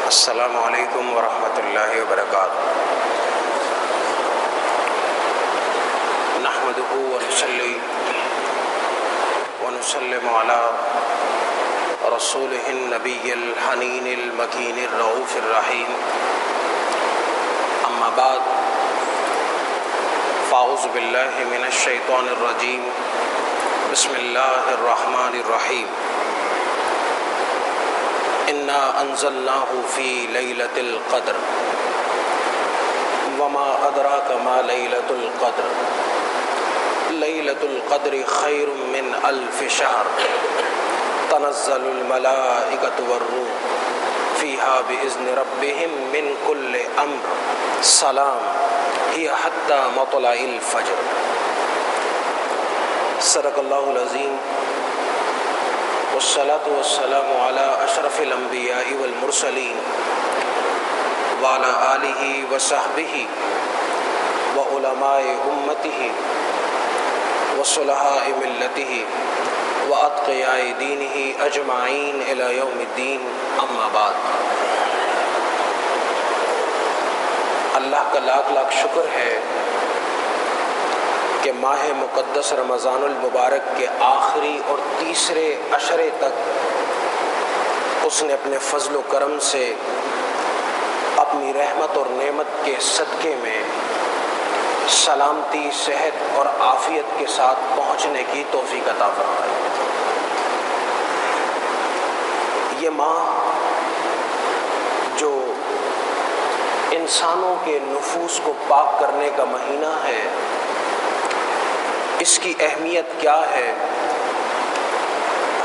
السلام علیکم ورحمۃ اللہ وبرکاتہ۔ نحمدہ ونصلی ونسلم علی رسولہ النبی الحنین المکین الرؤوف الرحیم، اما بعد فاعوذ باللہ من الشیطان الرجیم، بسم اللہ الرحمن الرحیم۔ انا انزلناہ فی لیلۃ القدر وما ادراک ما لیلۃ القدر لیلۃ القدر خیر من الف شہر تنزل الملائکۃ والروح فیہا باذن ربہم من کل امر سلام ہی حتی مطلع الفجر۔ صدق اللہ العظیم، والصلاة والسلام علی اشرف الانبیاء والمرسلین وعلی آلہ وصحبہ وعلماء امتہ وصلحاء ملتہ واتقیاء دینہ اجمعین الی یوم الدین، اما بعد۔ اللہ کا لاکھ لاکھ شکر ہے کہ ماہ مقدس رمضان المبارک کے آخری اور تیسرے عشرے تک اس نے اپنے فضل و کرم سے اپنی رحمت اور نعمت کے صدقے میں سلامتی، صحت اور عافیت کے ساتھ پہنچنے کی توفیق عطا فرمائی۔ یہ ماہ جو انسانوں کے نفوس کو پاک کرنے کا مہینہ ہے، اس کی اہمیت کیا ہے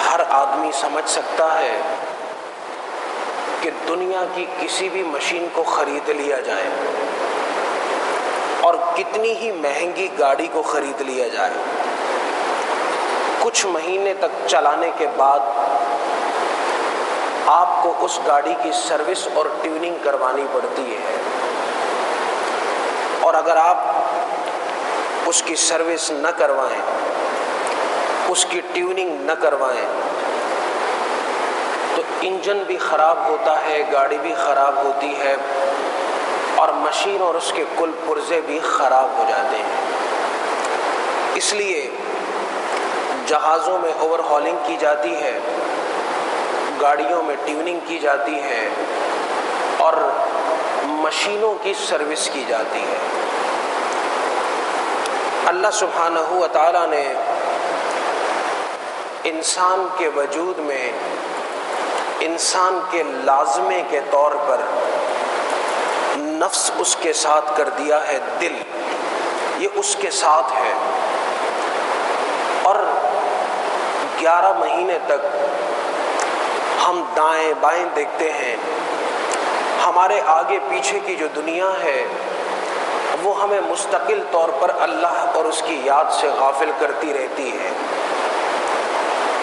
ہر آدمی سمجھ سکتا ہے کہ دنیا کی کسی بھی مشین کو خرید لیا جائے اور کتنی ہی مہنگی گاڑی کو خرید لیا جائے، کچھ مہینے تک چلانے کے بعد آپ کو اس گاڑی کی سروس اور ٹیوننگ کروانی پڑتی ہے، اور اگر آپ اس کی سروس نہ کروائیں، اس کی ٹیوننگ نہ کروائیں تو انجن بھی خراب ہوتا ہے، گاڑی بھی خراب ہوتی ہے، اور مشین اور اس کے کل پرزے بھی خراب ہو جاتے ہیں۔ اس لیے جہازوں میں اوور ہالنگ کی جاتی ہے، گاڑیوں میں ٹیوننگ کی جاتی ہے، اور مشینوں کی سروس کی جاتی ہے۔ اللہ سبحانہ و تعالیٰ نے انسان کے وجود میں انسان کے لازمے کے طور پر نفس اس کے ساتھ کر دیا ہے، دل یہ اس کے ساتھ ہے، اور 11 مہینے تک ہم دائیں بائیں دیکھتے ہیں، ہمارے آگے پیچھے کی جو دنیا ہے وہ ہمیں مستقل طور پر اللہ اور اس کی یاد سے غافل کرتی رہتی ہے۔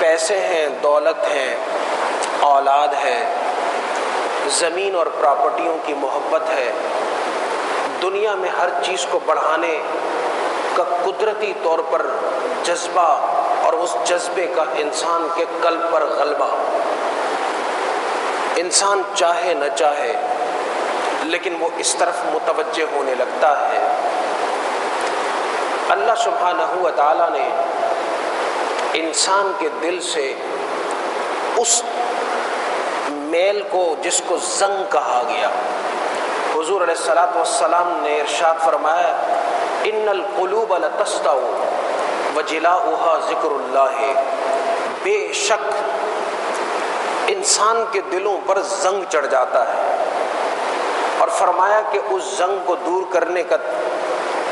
پیسے ہیں، دولت ہے، اولاد ہے، زمین اور پراپرٹیوں کی محبت ہے، دنیا میں ہر چیز کو بڑھانے کا قدرتی طور پر جذبہ، اور اس جذبے کا انسان کے قلب پر غلبہ۔ انسان چاہے نہ چاہے لیکن وہ اس طرف متوجہ ہونے لگتا ہے۔ اللہ سبحانہ و تعالیٰ نے انسان کے دل سے اس میل کو جس کو زنگ کہا گیا، حضور علیہ الصلاۃ والسلام نے ارشاد فرمایا، ان القلوب لتسطع وجلاؤها ذکر اللہ، بے شک انسان کے دلوں پر زنگ چڑھ جاتا ہے، اور فرمایا کہ اس زنگ کو دور کرنے کا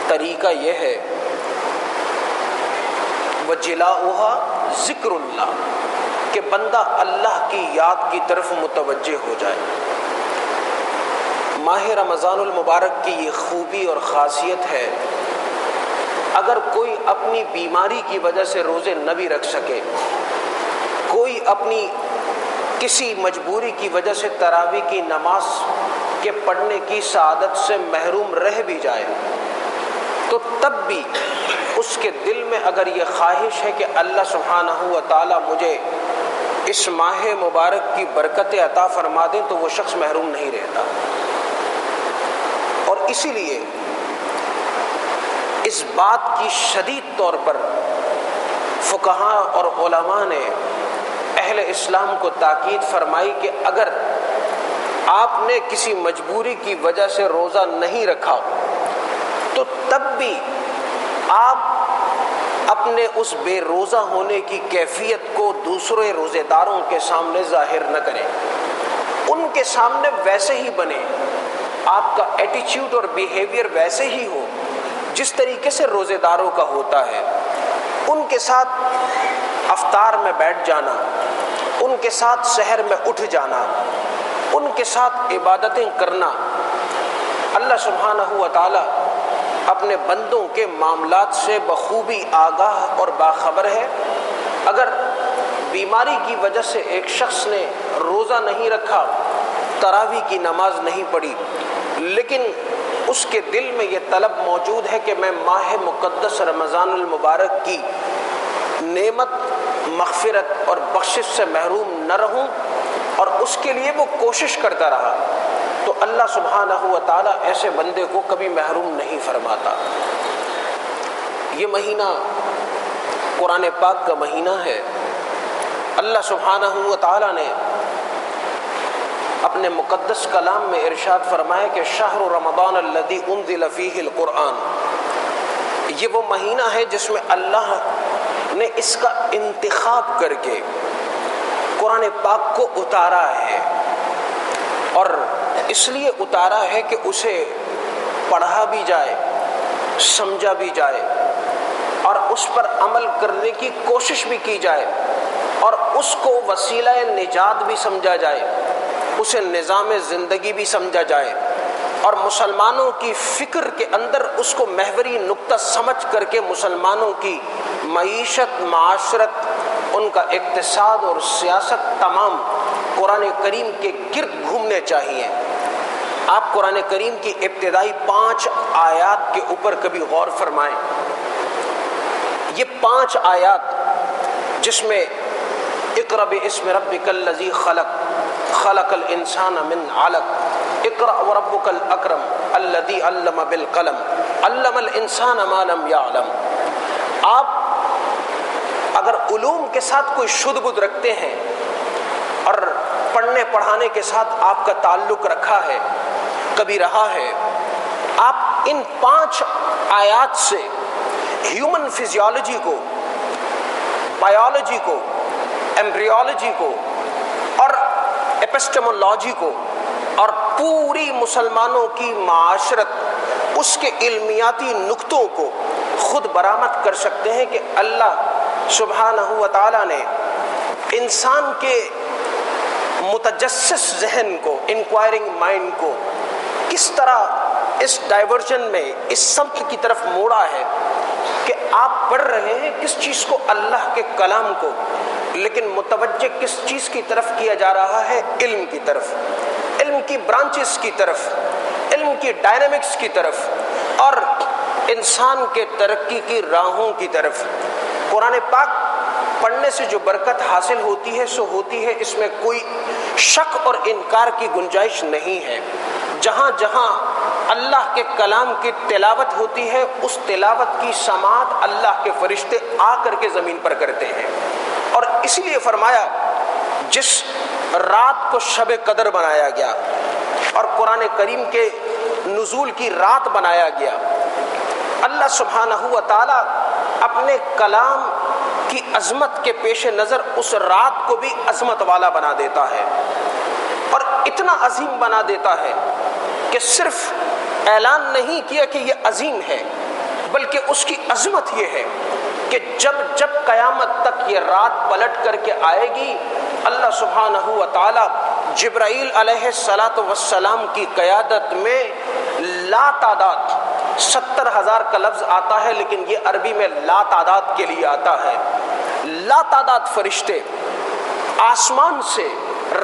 طریقہ یہ ہے، وجلاؤها ذکر اللہ، کہ بندہ اللہ کی یاد کی طرف متوجہ ہو جائے۔ ماہ رمضان المبارک کی یہ خوبی اور خاصیت ہے، اگر کوئی اپنی بیماری کی وجہ سے روزے نہ بھی رکھ سکے، کوئی اپنی کسی مجبوری کی وجہ سے تراویح کی نماز کے پڑھنے کی سعادت سے محروم رہ بھی جائے، تو تب بھی اس کے دل میں اگر یہ خواہش ہے کہ اللہ سبحانہ و تعالیٰ مجھے اس ماہ مبارک کی برکتیں عطا فرما دیں تو وہ شخص محروم نہیں رہتا. اور اسی لیے اس بات کی شدید طور پر فقہاء اور علماء نے اہل اسلام کو تاکید فرمائی کہ اگر آپ نے کسی مجبوری کی وجہ سے روزہ نہیں رکھا تو تب بھی آپ اپنے اس بے روزہ ہونے کی کیفیت کو دوسرے روزے داروں کے سامنے ظاہر نہ کریں. ان کے سامنے ویسے ہی بنے، آپ کا ایٹیچیوڈ اور بیہیویئر ویسے ہی ہو جس طریقے سے روزے داروں کا ہوتا ہے. ان کے ساتھ افطار میں بیٹھ جانا، ان کے ساتھ سحر میں اٹھ جانا، ان کے ساتھ عبادتیں کرنا. اللہ سبحانہ و تعالی اپنے بندوں کے معاملات سے بخوبی آگاہ اور باخبر ہے. اگر بیماری کی وجہ سے ایک شخص نے روزہ نہیں رکھا، تراویح کی نماز نہیں پڑھی، لیکن اس کے دل میں یہ طلب موجود ہے کہ میں ماہ مقدس رمضان المبارک کی نعمت، مغفرت اور بخشش سے محروم نہ رہوں، اور اس کے لیے وہ کوشش کرتا رہا، تو اللہ سبحانہ و تعالیٰ ایسے بندے کو کبھی محروم نہیں فرماتا. یہ مہینہ قرآن پاک کا مہینہ ہے. اللہ سبحانہ و تعالیٰ نے اپنے مقدس کلام میں ارشاد فرمایا کہ شہر رمضان الذی انزل فیہ القرآن، یہ وہ مہینہ ہے جس میں اللہ نے اس کا انتخاب کر کے قرآن پاک کو اتارا ہے، اور اس لیے اتارا ہے کہ اسے پڑھا بھی جائے، سمجھا بھی جائے، اور اس پر عمل کرنے کی کوشش بھی کی جائے، اور اس کو وسیلہ نجات بھی سمجھا جائے، اسے نظام زندگی بھی سمجھا جائے، اور مسلمانوں کی فکر کے اندر اس کو محوری نقطہ سمجھ کر کے مسلمانوں کی معیشت، معاشرت، ان کا اقتصاد اور سیاست تمام قرآن کریم کے گرد گھومنے چاہیے. آپ قرآن کریم کی ابتدائی 5 آیات کے اوپر کبھی غور فرمائیں. یہ 5 آیات جس میں اقرأ باسم ربک الذی خلق، خلق الانسان من علق، اقرأ وربک الاکرم الذی علم بالقلم، علم الانسان ما لم یعلم. آپ اگر علوم کے ساتھ کوئی شد بد رکھتے ہیں اور پڑھنے پڑھانے کے ساتھ آپ کا تعلق رکھا ہے، کبھی رہا ہے، آپ ان 5 آیات سے ہیومن فزیولوجی کو، بایولوجی کو، ایمبریولوجی کو اور ایپسٹمولوجی کو اور پوری مسلمانوں کی معاشرت، اس کے علمیاتی نقطوں کو خود برآمد کر سکتے ہیں کہ اللہ سبحانہ و تعالیٰ نے انسان کے متجسس ذہن کو، انکوائرنگ مائنڈ کو کس طرح اس ڈائیورژن میں، اس سمت کی طرف موڑا ہے کہ آپ پڑھ رہے ہیں کس چیز کو، اللہ کے کلام کو، لیکن متوجہ کس چیز کی طرف کیا جا رہا ہے؟ علم کی طرف، علم کی برانچز کی طرف، علم کی ڈائنامکس کی طرف، اور انسان کے ترقی کی راہوں کی طرف. قرآن پاک پڑھنے سے جو برکت حاصل ہوتی ہے سو ہوتی ہے، اس میں کوئی شک اور انکار کی گنجائش نہیں ہے. جہاں جہاں اللہ کے کلام کی تلاوت ہوتی ہے، اس تلاوت کی سماعت اللہ کے فرشتے آ کر کے زمین پر کرتے ہیں. اور اسی لیے فرمایا جس رات کو شب قدر بنایا گیا اور قرآن کریم کے نزول کی رات بنایا گیا، اللہ سبحانہ و تعالی اپنے کلام کی عظمت کے پیش نظر اس رات کو بھی عظمت والا بنا دیتا ہے، اور اتنا عظیم بنا دیتا ہے کہ صرف اعلان نہیں کیا کہ یہ عظیم ہے، بلکہ اس کی عظمت یہ ہے کہ جب جب قیامت تک یہ رات پلٹ کر کے آئے گی، اللہ سبحانہ و تعالی جبرائیل علیہ السلام کی قیادت میں لا تعداد 70,000 کا لفظ آتا ہے، لیکن یہ عربی میں لا تعداد کے لیے آتا ہے، لا تعداد فرشتے آسمان سے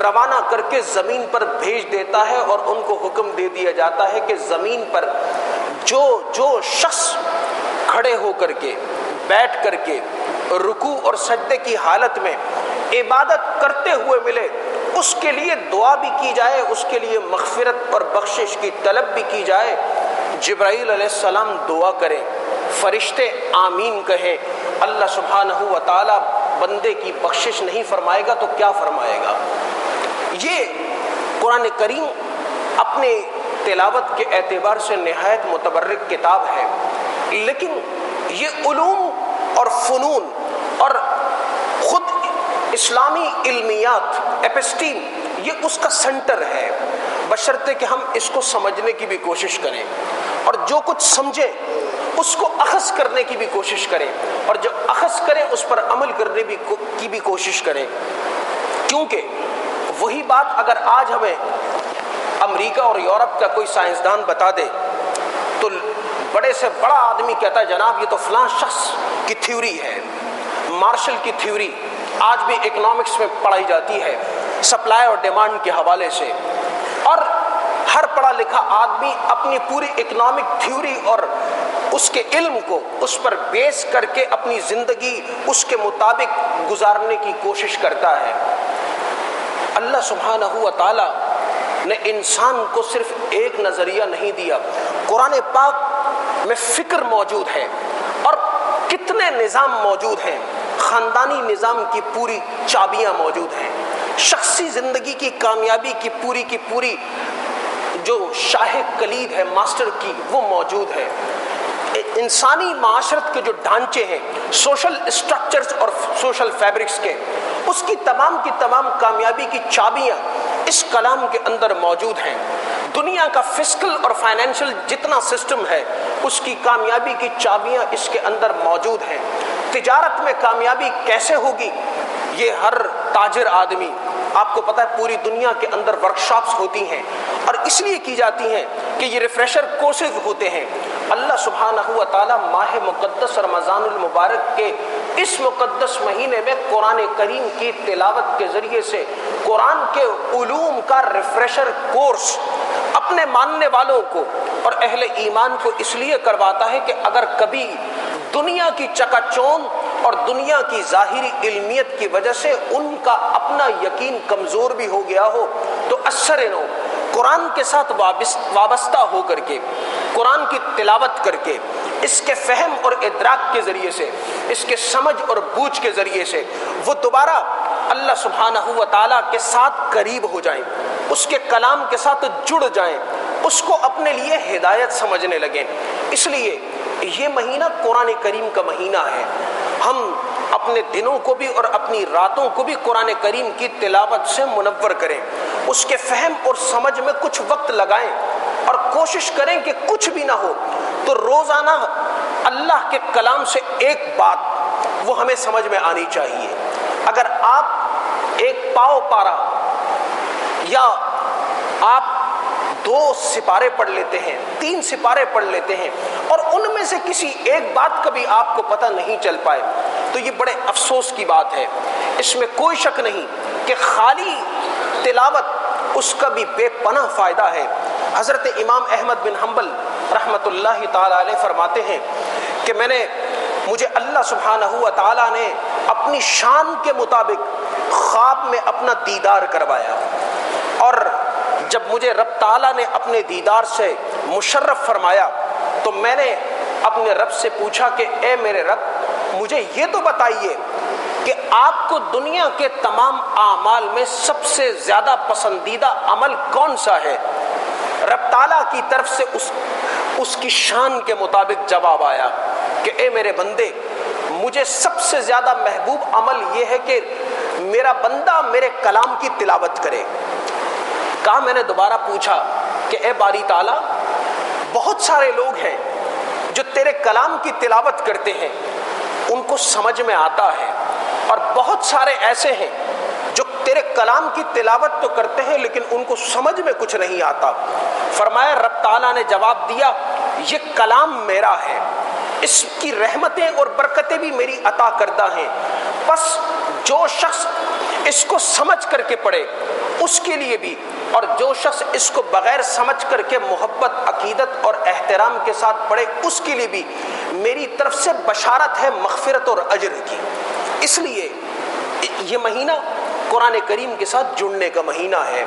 روانہ کر کے زمین پر بھیج دیتا ہے، اور ان کو حکم دے دیا جاتا ہے کہ زمین پر جو شخص کھڑے ہو کر کے، بیٹھ کر کے، رکوع اور سجدے کی حالت میں عبادت کرتے ہوئے ملے، اس کے لیے دعا بھی کی جائے، اس کے لیے مغفرت اور بخشش کی طلب بھی کی جائے۔ جبرائیل علیہ السلام دعا کریں، فرشتے آمین کہیں، اللہ سبحانہ و تعالی بندے کی بخشش نہیں فرمائے گا تو کیا فرمائے گا؟ یہ قرآن کریم اپنے تلاوت کے اعتبار سے نہایت متبرک کتاب ہے، لیکن یہ علوم اور فنون اور خود اسلامی علمیات ایپسٹیم یہ اس کا سنٹر ہے، بشرطے کہ ہم اس کو سمجھنے کی بھی کوشش کریں اور جو کچھ سمجھیں اس کو اخذ کرنے کی بھی کوشش کریں، اور جو اخذ کریں اس پر عمل کرنے کی بھی کوشش کریں، کیونکہ وہی بات اگر آج ہمیں امریکہ اور یورپ کا کوئی سائنسدان بتا دے تو بڑے سے بڑا آدمی کہتا ہے جناب یہ تو فلاں شخص کی تھیوری ہے، مارشل کی تھیوری آج بھی اکنامکس میں پڑھائی جاتی ہے سپلائی اور ڈیمانڈ کے حوالے سے، اور ہر پڑھا لکھا آدمی اپنی پوری اکنامک تھیوری اور اس کے علم کو اس پر بیس کر کے اپنی زندگی اس کے مطابق گزارنے کی کوشش کرتا ہے۔ اللہ سبحانہ و تعالی نے انسان کو صرف ایک نظریہ نہیں دیا، قرآن پاک میں فکر موجود ہے اور کتنے نظام موجود ہیں، خاندانی نظام کی پوری چابیاں موجود ہیں، شخصی زندگی کی کامیابی کی پوری جو شاہ کلید ہے ماسٹر کی وہ موجود ہے، انسانی معاشرت کے جو ڈھانچے ہیں سوشل اسٹرکچرز اور سوشل فیبرکس کے، اس کی تمام کامیابی کی چابیاں اس کلام کے اندر موجود ہیں۔ دنیا کا فسکل اور فائنینشل جتنا سسٹم ہے اس کی کامیابی کی چابیاں اس کے اندر موجود ہیں۔ تجارت میں کامیابی کیسے ہوگی یہ ہر تاجر آدمی، آپ کو پتہ ہے پوری دنیا کے اندر ورکشاپس ہوتی ہیں اور اس لیے کی جاتی ہیں کہ یہ ریفریشر کورسز ہوتے ہیں۔ اللہ سبحانہ و تعالی ماہ مقدس رمضان المبارک کے اس مقدس مہینے میں قرآن کریم کی تلاوت کے ذریعے سے قرآن کے علوم کا ریفریشر کورس اپنے ماننے والوں کو اور اہل ایمان کو اس لیے کرواتا ہے کہ اگر کبھی دنیا کی چکا چوند اور دنیا کی ظاہری علمیت کی وجہ سے ان کا اپنا یقین کمزور بھی ہو گیا ہو تو اثر نو قرآن کے ساتھ وابستہ ہو کر کے، قرآن کی تلاوت کر کے، اس کے فہم اور ادراک کے ذریعے سے، اس کے سمجھ اور بوجھ کے ذریعے سے وہ دوبارہ اللہ سبحانہ و تعالیٰ کے ساتھ قریب ہو جائیں، اس کے کلام کے ساتھ جڑ جائیں، اس کو اپنے لیے ہدایت سمجھنے لگیں۔ اس لیے یہ مہینہ قرآن کریم کا مہینہ ہے، ہم اپنے دنوں کو بھی اور اپنی راتوں کو بھی قرآن کریم کی تلاوت سے منور کریں، اس کے فہم اور سمجھ میں کچھ وقت لگائیں اور کوشش کریں کہ کچھ بھی نہ ہو تو روزانہ اللہ کے کلام سے ایک بات وہ ہمیں سمجھ میں آنی چاہیے۔ اگر آپ ایک پاؤ پارا یا آپ 2 سپارے پڑھ لیتے ہیں، 3 سپارے پڑھ لیتے ہیں اور ان میں سے کسی ایک بات کا بھی آپ کو پتہ نہیں چل پائے تو یہ بڑے افسوس کی بات ہے۔ اس میں کوئی شک نہیں کہ خالی تلاوت اس کا بھی بے پناہ فائدہ ہے۔ حضرت امام احمد بن حنبل رحمۃ اللہ تعالی علیہ فرماتے ہیں کہ مجھے اللہ سبحانہ و تعالیٰ نے اپنی شان کے مطابق خواب میں اپنا دیدار کروایا، اور جب مجھے رب تعالیٰ نے اپنے دیدار سے مشرف فرمایا تو میں نے اپنے رب سے پوچھا کہ اے میرے رب مجھے یہ تو بتائیے کہ آپ کو دنیا کے تمام اعمال میں سب سے زیادہ پسندیدہ عمل کون سا ہے؟ رب تعالیٰ کی طرف سے اس کی شان کے مطابق جواب آیا کہ اے میرے بندے مجھے سب سے زیادہ محبوب عمل یہ ہے کہ میرا بندہ میرے کلام کی تلاوت کرے۔ کہا میں نے دوبارہ پوچھا کہ اے باری تعالیٰ بہت سارے لوگ ہیں جو تیرے کلام کی تلاوت کرتے ہیں ان کو سمجھ میں آتا ہے، اور بہت سارے ایسے ہیں جو تیرے کلام کی تلاوت تو کرتے ہیں لیکن ان کو سمجھ میں کچھ نہیں آتا۔ فرمایا رب تعالیٰ نے جواب دیا یہ کلام میرا ہے، اس کی رحمتیں اور برکتیں بھی میری عطا کردہ ہیں، بس جو شخص اس کو سمجھ کر کے پڑھے اس کے لیے بھی، اور جو شخص اس کو بغیر سمجھ کر کے محبت عقیدت اور احترام کے ساتھ پڑھے اس کے لیے بھی میری طرف سے بشارت ہے مغفرت اور اجر کی۔ اس لیے یہ مہینہ قرآن کریم کے ساتھ جڑنے کا مہینہ ہے،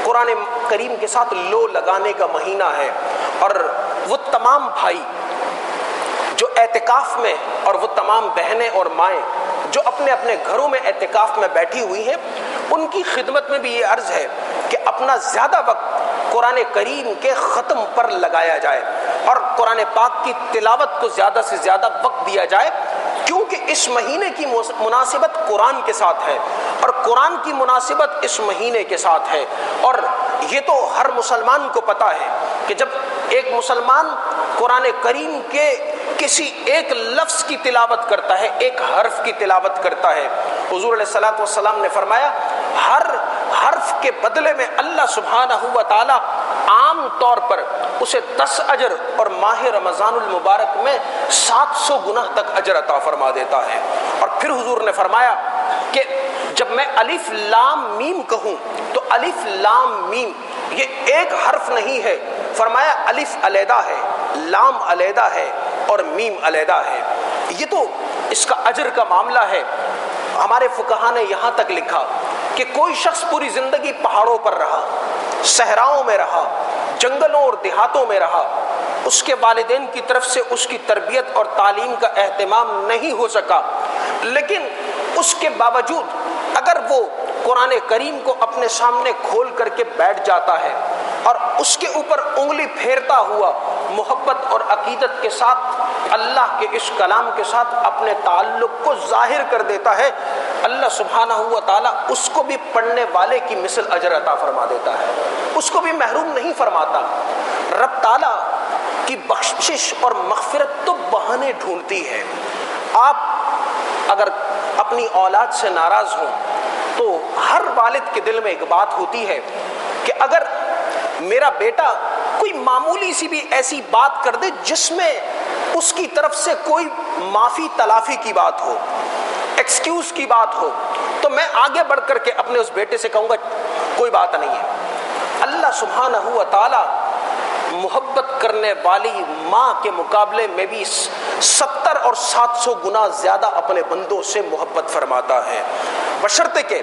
قرآن کریم کے ساتھ لو لگانے کا مہینہ ہے، اور وہ تمام بھائی جو اعتکاف میں اور وہ تمام بہنیں اور مائیں جو اپنے اپنے گھروں میں اعتکاف میں بیٹھی ہوئی ہیں، ان کی خدمت میں بھی یہ عرض ہے کہ اپنا زیادہ وقت قرآن کریم کے ختم پر لگایا جائے اور قرآن پاک کی تلاوت کو زیادہ سے زیادہ وقت دیا جائے، کیونکہ اس مہینے کی مناسبت قرآن کے ساتھ ہے اور قرآن کی مناسبت اس مہینے کے ساتھ ہے۔ اور یہ تو ہر مسلمان کو پتہ ہے کہ جب ایک مسلمان قرآن کریم کے کسی ایک لفظ کی تلاوت کرتا ہے، ایک حرف کی تلاوت کرتا ہے، حضور علیہ الصلوۃ والسلام نے فرمایا ہر حرف کے بدلے میں اللہ سبحانہ و تعالی عام طور پر اسے 10 اجر اور ماہ رمضان المبارک میں 700 گناہ تک اجر عطا فرما دیتا ہے۔ اور پھر حضور نے فرمایا کہ جب میں الف لام میم کہوں تو الف لام میم یہ ایک حرف نہیں ہے، فرمایا الف علیحدہ ہے، لام علیحدہ ہے اور میم علیحدہ ہے۔ یہ تو اس کا اجر کا معاملہ ہے۔ ہمارے فقہا نے یہاں تک لکھا کہ کوئی شخص پوری زندگی پہاڑوں پر رہا، صحراؤں میں رہا، جنگلوں اور دیہاتوں میں رہا، اس کے والدین کی طرف سے اس کی تربیت اور تعلیم کا اہتمام نہیں ہو سکا، لیکن اس کے باوجود اگر وہ قرآن کریم کو اپنے سامنے کھول کر کے بیٹھ جاتا ہے اور اس کے اوپر انگلی پھیرتا ہوا محبت اور عقیدت کے ساتھ اللہ کے اس کلام کے ساتھ اپنے تعلق کو ظاہر کر دیتا ہے، اللہ سبحانہ و تعالیٰ اس کو بھی پڑھنے والے کی مثل اجر عطا فرما دیتا ہے، اس کو بھی محروم نہیں فرماتا۔ رب تعالیٰ کی بخشش اور مغفرت تو بہانے ڈھونڈتی ہے۔ آپ اگر اپنی اولاد سے ناراض ہوں تو ہر والد کے دل میں ایک بات ہوتی ہے کہ اگر میرا بیٹا کوئی معمولی سی بھی ایسی بات کر دے جس میں اس کی طرف سے کوئی معافی تلافی کی بات ہو، ایکسکیوز کی بات ہو، تو میں آگے بڑھ کر کے اپنے اس بیٹے سے کہوں گا کوئی بات نہیں ہے۔ اللہ سبحانہ و تعالی محبت کرنے والی ماں کے مقابلے میں بھی 70 اور 700 گنا زیادہ اپنے بندوں سے محبت فرماتا ہے، بشرطے کہ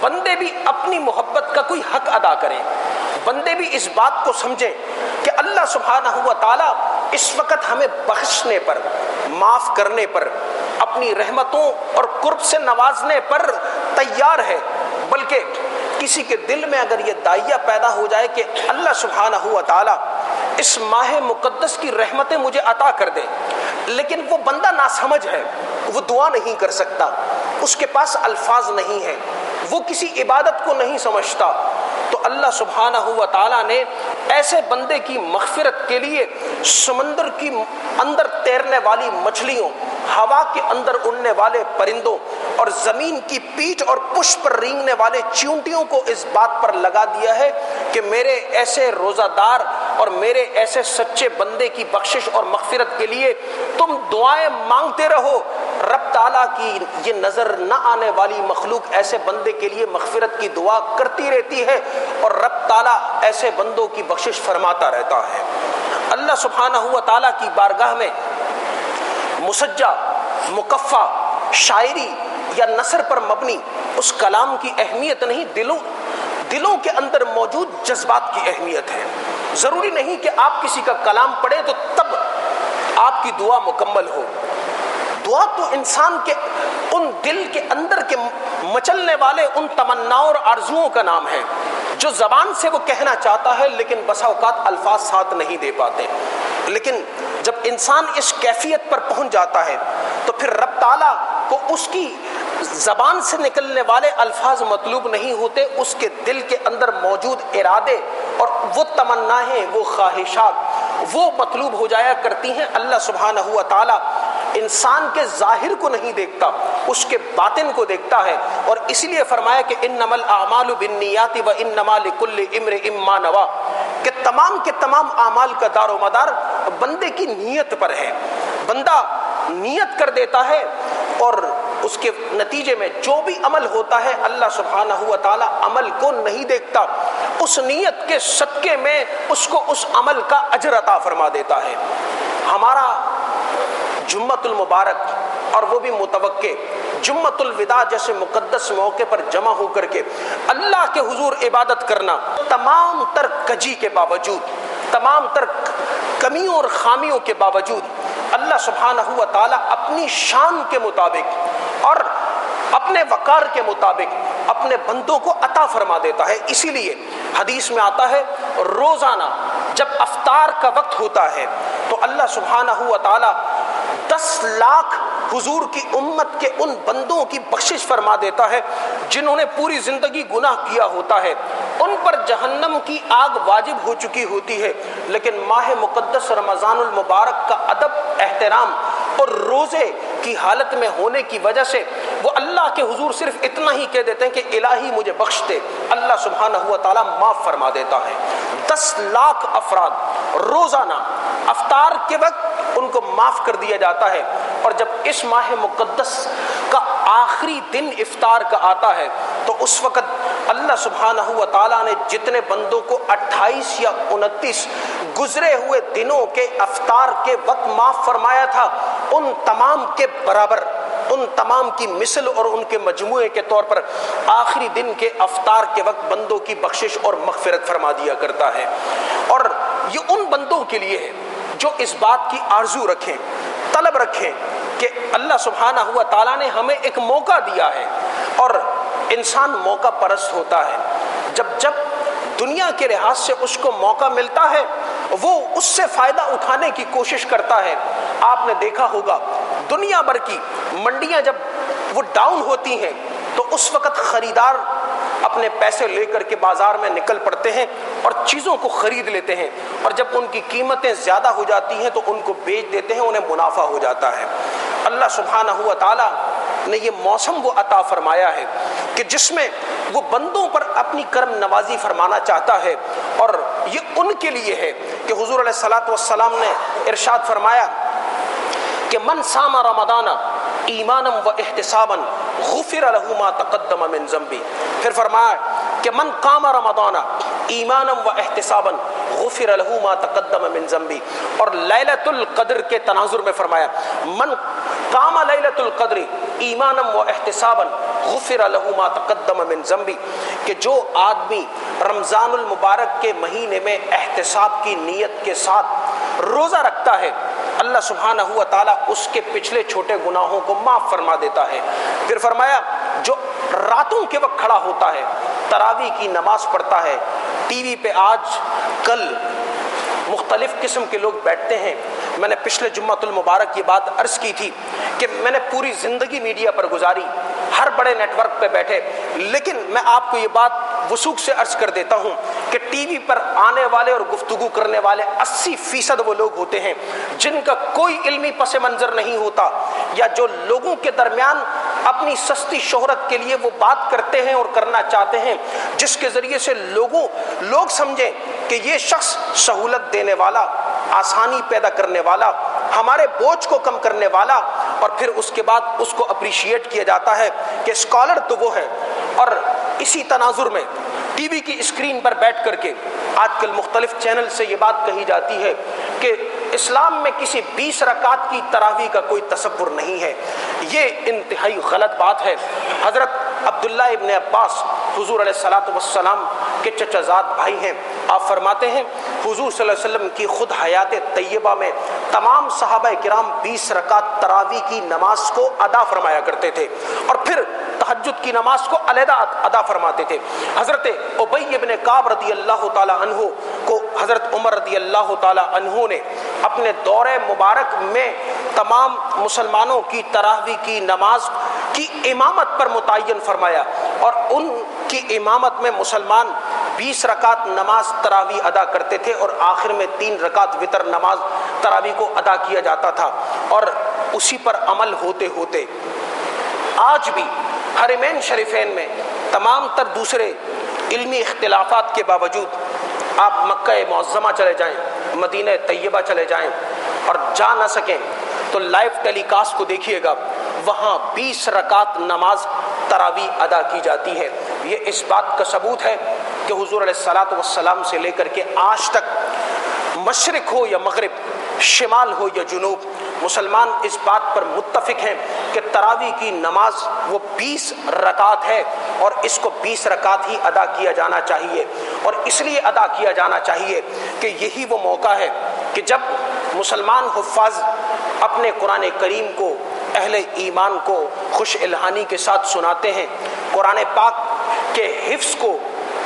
بندے بھی اپنی محبت کا کوئی حق ادا کریں، بندے بھی اس بات کو سمجھیں کہ اللہ سبحانہ و تعالی اس وقت ہمیں بخشنے پر، معاف کرنے پر، اپنی رحمتوں اور قرب سے نوازنے پر تیار ہے، بلکہ کسی کے دل میں اگر یہ داعیہ پیدا ہو جائے کہ اللہ سبحانہ و تعالی اس ماہ مقدس کی رحمتیں مجھے عطا کر دے، لیکن وہ بندہ ناسمجھ ہے، وہ دعا نہیں کر سکتا، اس کے پاس الفاظ نہیں ہیں، وہ کسی عبادت کو نہیں سمجھتا، تو اللہ سبحانہ و تعالیٰ نے ایسے بندے کی مغفرت کے لیے سمندر کی اندر تیرنے والی مچھلیوں، ہوا کے اندر اڑنے والے پرندوں اور زمین کی پیٹھ اور پشت پر رینگنے والے چیونٹیوں کو اس بات پر لگا دیا ہے کہ میرے ایسے روزہ دار اور میرے ایسے سچے بندے کی بخشش اور مغفرت کے لیے تم دعائیں مانگتے رہو۔ رب تعالیٰ کی یہ نظر نہ آنے والی مخلوق ایسے بندے کے لیے مغفرت کی دعا کرتی رہتی ہے اور رب تعالیٰ ایسے بندوں کی بخشش فرماتا رہتا ہے۔ اللہ سبحانہ و تعالیٰ کی بارگاہ میں مسجع، مکفّا، شاعری یا نثر پر مبنی اس کلام کی اہمیت نہیں، دلوں کے اندر موجود جذبات کی اہمیت ہے۔ ضروری نہیں کہ آپ کسی کا کلام پڑھیں تو تب آپ کی دعا مکمل ہو۔ دعا تو انسان کے ان دل کے اندر کے مچلنے والے ان تمناؤں اور آرزوؤں کا نام ہے جو زبان سے وہ کہنا چاہتا ہے لیکن بسا اوقات الفاظ ساتھ نہیں دے پاتے، لیکن جب انسان اس کیفیت پر پہنچ جاتا ہے تو پھر رب تعالیٰ کو اس کی زبان سے نکلنے والے الفاظ مطلوب نہیں ہوتے، اس کے دل کے اندر موجود ارادے اور وہ تمنائیں، وہ خواہشات وہ مطلوب ہو جایا کرتی ہیں۔ اللہ سبحانہ و تعالیٰ انسان کے ظاہر کو نہیں دیکھتا، اس کے باطن کو دیکھتا ہے، اور اس لیے فرمایا کہ انما الاعمال بالنیات وانما لکل امرئ ما نوی، کہ تمام کے تمام اعمال کا دار و مدار بندے کی نیت پر ہے۔ بندہ نیت کر دیتا ہے اور اس کے نتیجے میں جو بھی عمل ہوتا ہے اللہ سبحانہ و تعالی عمل کو نہیں دیکھتا، اس نیت کے صدقے میں اس کو اس عمل کا اجر عطا فرما دیتا ہے۔ ہمارا جمعۃ المبارک اور وہ بھی متوقع جمعۃ الوداع جیسے مقدس موقع پر جمع ہو کر کے اللہ کے حضور عبادت کرنا، تمام تر کجی کے باوجود، تمام تر کمیوں اور خامیوں کے باوجود اللہ سبحانہ و تعالی اپنی شان کے مطابق اور اپنے وقار کے مطابق اپنے بندوں کو عطا فرما دیتا ہے۔ اسی لیے حدیث میں آتا ہے روزانہ جب افطار کا وقت ہوتا ہے تو اللہ سبحانہ و تعالی 10 لاکھ حضور کی امت کے ان بندوں کی بخشش فرما دیتا ہے جنہوں نے پوری زندگی گناہ کیا ہوتا ہے، ان پر جہنم کی آگ واجب ہو چکی ہوتی ہے، لیکن ماہ مقدس رمضان المبارک کا ادب، احترام اور روزے کی حالت میں ہونے کی وجہ سے وہ اللہ کے حضور صرف اتنا ہی کہہ دیتے ہیں کہ الہی مجھے بخش دے، اللہ سبحانہ و تعالیٰ معاف فرما دیتا ہے۔ 10 لاکھ افراد روزانہ افطار کے وقت ان کو معاف کر دیا جاتا ہے، اور جب اس ماہ مقدس کا آخری دن افطار کا آتا ہے تو اس وقت اللہ سبحانہ و تعالیٰ نے جتنے بندوں کو 28 یا 29 گزرے ہوئے دنوں کے افطار کے وقت معاف فرمایا تھا، ان تمام کے برابر، ان تمام کی مثل اور ان کے مجموعے کے طور پر آخری دن کے افطار کے وقت بندوں کی بخشش اور مغفرت فرما دیا کرتا ہے۔ اور یہ ان بندوں کے لیے ہے جو اس بات کی آرزو رکھیں، طلب رکھیں کہ اللہ سبحانہ ہوا تعالیٰ نے ہمیں ایک موقع دیا ہے، اور انسان موقع پرست ہوتا ہے، جب دنیا کے لحاظ سے اس کو موقع ملتا ہے وہ اس سے فائدہ اٹھانے کی کوشش کرتا ہے۔ آپ نے دیکھا ہوگا دنیا بھر کی منڈیاں جب وہ ڈاؤن ہوتی ہیں تو اس وقت خریدار اپنے پیسے لے کر کے بازار میں نکل پڑتے ہیں اور چیزوں کو خرید لیتے ہیں، اور جب ان کی قیمتیں زیادہ ہو جاتی ہیں تو ان کو بیچ دیتے ہیں، انہیں منافع ہو جاتا ہے۔ اللہ سبحانہ ہوا تعالیٰ نے یہ موسم وہ عطا فرمایا ہے کہ جس میں وہ بندوں پر اپنی کرم نوازی فرمانا چاہتا ہے، اور یہ ان کے لیے ہے کہ حضور علیہ الصلاۃ والسلام نے ارشاد فرمایا کہ من صام رمضان ایمانا و احتسابا غفر له ما تقدم من ذنبی، پھر فرمایا کہ من قام رمضان ایمانا و احتسابا غفر له ما تقدم من ذنبی، اور لیلۃ القدر کے تناظر میں فرمایا من قام لیلۃ القدر ایمانا و احتسابا غفر له ما تقدم من ذنبی، کہ جو آدمی رمضان المبارک کے مہینے میں احتساب کی نیت کے ساتھ روزہ رکھتا ہے اللہ سبحانہ ہوا تعالیٰ اس کے پچھلے چھوٹے گناہوں کو معاف فرما دیتا ہے۔ پھر فرمایا جو راتوں کے وقت کھڑا ہوتا ہے، تراویح کی نماز پڑھتا ہے، ٹی وی پہ آج کل مختلف قسم کے لوگ بیٹھتے ہیں۔ میں نے پچھلے جمعۃ المبارک یہ بات عرض کی تھی کہ میں نے پوری زندگی میڈیا پر گزاری، ہر بڑے نیٹ ورک پہ بیٹھے، لیکن میں آپ کو یہ بات وثوق سے عرض کر دیتا ہوں کہ ٹی وی پر آنے والے اور گفتگو کرنے والے 80% وہ لوگ ہوتے ہیں جن کا کوئی علمی پس منظر نہیں ہوتا، یا جو لوگوں کے درمیان اپنی سستی شہرت کے لیے وہ بات کرتے ہیں اور کرنا چاہتے ہیں جس کے ذریعے سے لوگ سمجھیں کہ یہ شخص سہولت دینے والا، آسانی پیدا کرنے والا، ہمارے بوجھ کو کم کرنے والا، اور پھر اس کے بعد اس کو اپریشیٹ کیا جاتا ہے کہ اسکالر تو وہ ہے۔ اور اسی تناظر میں ٹی وی کی اسکرین پر بیٹھ کر کے آج کل مختلف چینل سے یہ بات کہی جاتی ہے کہ اسلام میں کسی 20 رکعت کی تراویح کا کوئی تصور نہیں ہے۔ یہ انتہائی غلط بات ہے۔ حضرت عبداللہ ابن عباس حضور علیہ الصلاۃ والسلام کے چچا زاد بھائی ہیں، آپ فرماتے ہیں حضور صلی اللہ علیہ وسلم کی خود حیات طیبہ میں تمام صحابہ کرام 20 رکعت تراویح کی نماز کو ادا فرمایا کرتے تھے، اور پھر تہجد کی نماز کو علیحدہ ادا فرماتے تھے۔ حضرت ابی ابن کعب رضی اللہ تعالی عنہ کو حضرت عمر رضی اللہ تعالی عنہ نے اپنے دور مبارک میں تمام مسلمانوں کی تراویح کی نماز کی امامت پر متعین فرمایا، اور ان کی امامت میں مسلمان 20 رکعت نماز تراویح ادا کرتے تھے، اور آخر میں 3 رکعت وتر نماز تراویح کو ادا کیا جاتا تھا، اور اسی پر عمل ہوتے ہوتے آج بھی حرمین شریفین میں تمام تر دوسرے علمی اختلافات کے باوجود آپ مکہ معظمہ چلے جائیں، مدینہ طیبہ چلے جائیں، اور جا نہ سکیں تو لائیو ٹیلی کاسٹ کو دیکھیے گا، وہاں 20 رکعت نماز تراویح ادا کی جاتی ہے۔ یہ اس بات کا ثبوت ہے کہ حضور علیہ الصلاۃ والسلام سے لے کر کے آج تک مشرق ہو یا مغرب، شمال ہو یا جنوب، مسلمان اس بات پر متفق ہیں کہ تراویح کی نماز وہ 20 رکعت ہے اور اس کو 20 رکعت ہی ادا کیا جانا چاہیے، اور اس لیے ادا کیا جانا چاہیے کہ یہی وہ موقع ہے کہ جب مسلمان حفاظ اپنے قرآن کریم کو اہل ایمان کو خوش الہانی کے ساتھ سناتے ہیں، قرآن پاک کے حفظ کو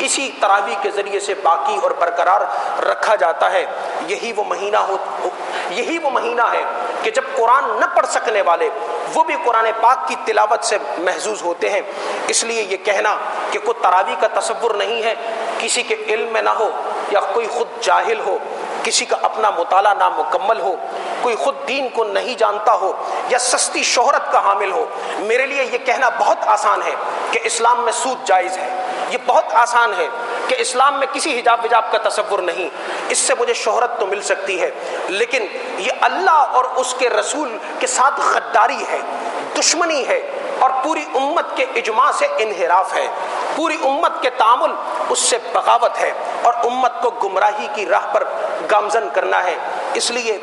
اسی تراویح کے ذریعے سے باقی اور برقرار رکھا جاتا ہے۔ یہی وہ مہینہ ہے کہ جب قرآن نہ پڑھ سکنے والے وہ بھی قرآن پاک کی تلاوت سے محظوظ ہوتے ہیں۔ اس لیے یہ کہنا کہ کوئی تراویح کا تصور نہیں ہے، کسی کے علم میں نہ ہو یا کوئی خود جاہل ہو، کسی کا اپنا مطالعہ نامکمل ہو، کوئی خود دین کو نہیں جانتا ہو یا سستی شہرت کا حامل ہو، میرے لیے یہ کہنا بہت آسان ہے کہ اسلام میں سود جائز ہے، یہ بہت آسان ہے کہ اسلام میں کسی حجاب وجاب کا تصور نہیں، اس سے مجھے شہرت تو مل سکتی ہے، لیکن یہ اللہ اور اس کے رسول کے ساتھ غداری ہے، دشمنی ہے، اور پوری امت کے اجماع سے انحراف ہے، پوری امت کے تعامل اس سے بغاوت ہے اور امت کو گمراہی کی راہ پر گامزن کرنا ہے۔ اس لیے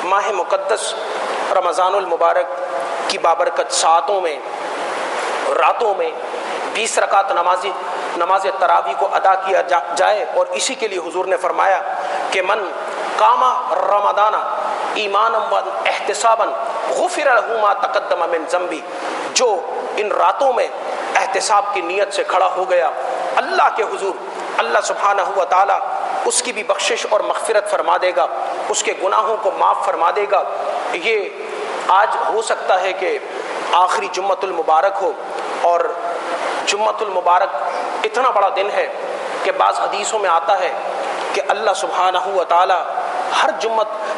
ماہ مقدس رمضان المبارک کی بابرکت ساعتوں میں، راتوں میں 20 رکعت نماز تراویح کو ادا کیا جائے، اور اسی کے لیے حضور نے فرمایا کہ من قام رمضان ایمانا و احتسابا غفر له ما تقدم من ذنبی، جو ان راتوں میں احتساب کی نیت سے کھڑا ہو گیا اللہ کے حضور، اللہ سبحانہ و تعالی اس کی بھی بخشش اور مغفرت فرما دے گا، اس کے گناہوں کو معاف فرما دے گا۔ یہ آج ہو سکتا ہے کہ آخری جمعۃ المبارک ہو، اور جمعۃ المبارک اتنا بڑا دن ہے کہ بعض حدیثوں میں آتا ہے کہ اللہ سبحانہ و تعالی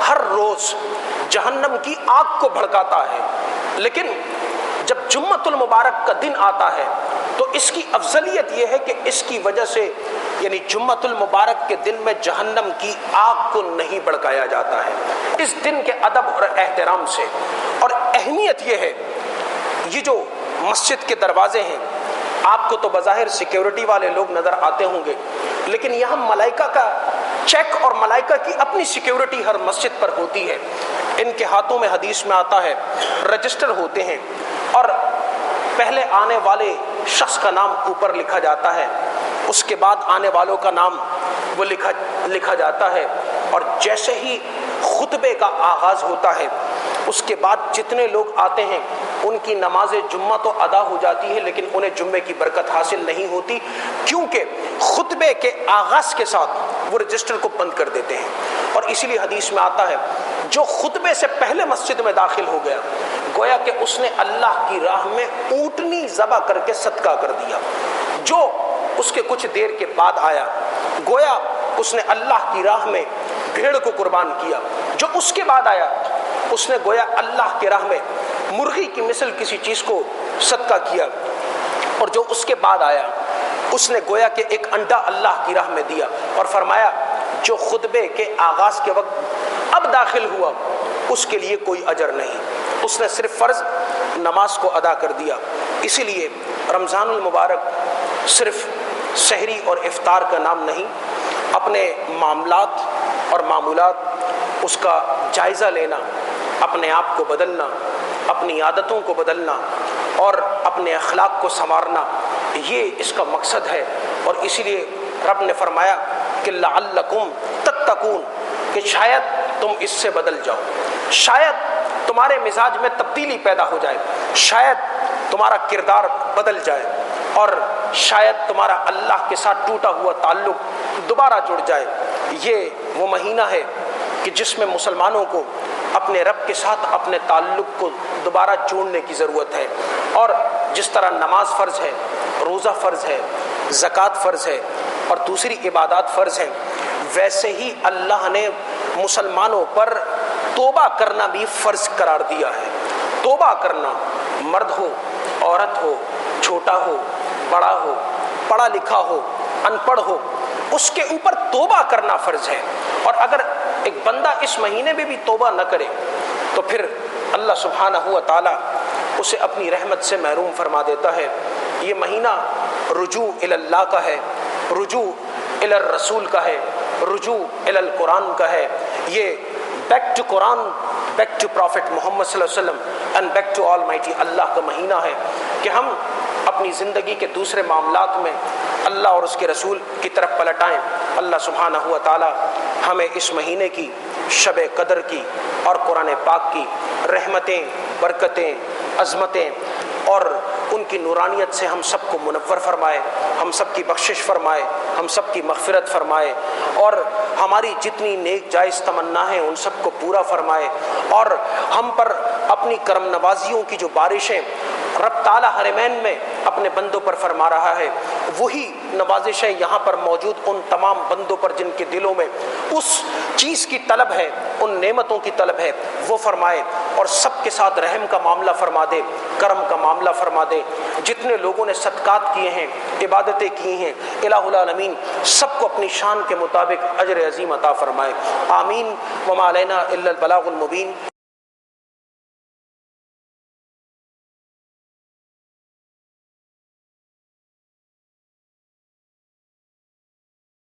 ہر روز جہنم کی آگ کو بھڑکاتا ہے، لیکن جب جمعۃ المبارک کا دن آتا ہے تو اس کی افضلیت یہ ہے کہ اس کی وجہ سے، یعنی جمعۃ المبارک کے دن میں جہنم کی آگ کو نہیں بھڑکایا جاتا ہے، اس دن کے ادب اور احترام سے۔ اور اہمیت یہ ہے، یہ جو مسجد کے دروازے ہیں، آپ کو تو بظاہر سیکیورٹی والے لوگ نظر آتے ہوں گے، لیکن یہاں ملائکہ کا چیک اور ملائکہ کی اپنی سیکیورٹی ہر مسجد پر ہوتی ہے۔ ان کے ہاتھوں میں حدیث میں آتا ہے رجسٹر ہوتے ہیں، اور پہلے آنے والے شخص کا نام اوپر لکھا جاتا ہے، اس کے بعد آنے والوں کا نام وہ لکھا جاتا ہے، اور جیسے ہی خطبے کا آغاز ہوتا ہے اس کے بعد جتنے لوگ آتے ہیں ان کی نماز جمعہ تو ادا ہو جاتی ہے، لیکن انہیں جمعے کی برکت حاصل نہیں ہوتی، کیونکہ خطبے کے آغاز کے ساتھ وہ رجسٹر کو بند کر دیتے ہیں۔ اور اسی لیے حدیث میں آتا ہے جو خطبے سے پہلے مسجد میں داخل ہو گیا، گویا کہ اس نے اللہ کی راہ میں اونٹنی ذبح کر کے صدقہ کر دیا، جو اس کے کچھ دیر کے بعد آیا گویا اس نے اللہ کی راہ میں بھیڑ کو قربان کیا، جو اس کے بعد آیا اس نے گویا اللہ کی راہ میں مرغی کی مثل کسی چیز کو صدقہ کیا، اور جو اس کے بعد آیا اس نے گویا کہ ایک انڈا اللہ کی راہ میں دیا، اور فرمایا جو خطبے کے آغاز کے وقت اب داخل ہوا اس کے لیے کوئی اجر نہیں، اس نے صرف فرض نماز کو ادا کر دیا۔ اسی لیے رمضان المبارک صرف سحری اور افطار کا نام نہیں، اپنے معاملات اور معمولات اس کا جائزہ لینا، اپنے آپ کو بدلنا، اپنی عادتوں کو بدلنا اور اپنے اخلاق کو سنوارنا، یہ اس کا مقصد ہے۔ اور اسی لیے رب نے فرمایا کہ لعلکم تتقون، کہ شاید تم اس سے بدل جاؤ، شاید تمہارے مزاج میں تبدیلی پیدا ہو جائے، شاید تمہارا کردار بدل جائے، اور شاید تمہارا اللہ کے ساتھ ٹوٹا ہوا تعلق دوبارہ جڑ جائے۔ یہ وہ مہینہ ہے کہ جس میں مسلمانوں کو اپنے رب کے ساتھ اپنے تعلق کو دوبارہ جوڑنے کی ضرورت ہے، اور جس طرح نماز فرض ہے، روزہ فرض ہے، زکوٰۃ فرض ہے اور دوسری عبادات فرض ہیں، ویسے ہی اللہ نے مسلمانوں پر توبہ کرنا بھی فرض قرار دیا ہے۔ توبہ کرنا، مرد ہو، عورت ہو، چھوٹا ہو، بڑا ہو، پڑھا لکھا ہو، ان پڑھ ہو، اس کے اوپر توبہ کرنا فرض ہے۔ اور اگر ایک بندہ اس مہینے میں بھی توبہ نہ کرے تو پھر اللہ سبحانہ و تعالی اسے اپنی رحمت سے محروم فرما دیتا ہے۔ یہ مہینہ رجوع الی اللہ کا ہے، رجوع الی الرسول کا ہے، رجوع الی القرآن کا ہے۔ یہ back to Quran, back to prophet Muhammad صلی اللہ علیہ وسلم and back to almighty Allah کا مہینہ ہے کہ ہم اپنی زندگی کے دوسرے معاملات میں اللہ اور اس کے رسول کی طرف پلٹ آئیں۔ اللہ سبحانہ و تعالی ہمیں اس مہینے کی شب قدر کی اور قرآن پاک کی رحمتیں، برکتیں، عظمتیں اور ان کی نورانیت سے ہم سب کو منور فرمائے، ہم سب کی بخشش فرمائے، ہم سب کی مغفرت فرمائے، اور ہماری جتنی نیک جائز تمنا ہے ان سب کو پورا فرمائے، اور ہم پر اپنی کرم نوازیوں کی جو بارشیں رب تعالی حرمین میں اپنے بندوں پر فرما رہا ہے، وہی نوازشیں یہاں پر موجود ان تمام بندوں پر جن کے دلوں میں اس چیز کی طلب ہے، ان نعمتوں کی طلب ہے، وہ فرمائے، اور سب کے ساتھ رحم کا معاملہ فرما دے، کرم کا معاملہ فرما دے۔ جتنے لوگوں نے صدقات کیے ہیں، عبادتیں کی ہیں، الہ العالمین سب کو اپنی شان کے مطابق اجر عظیم عطا فرمائے۔ آمین۔ وما علینا الا البلاغ المبین۔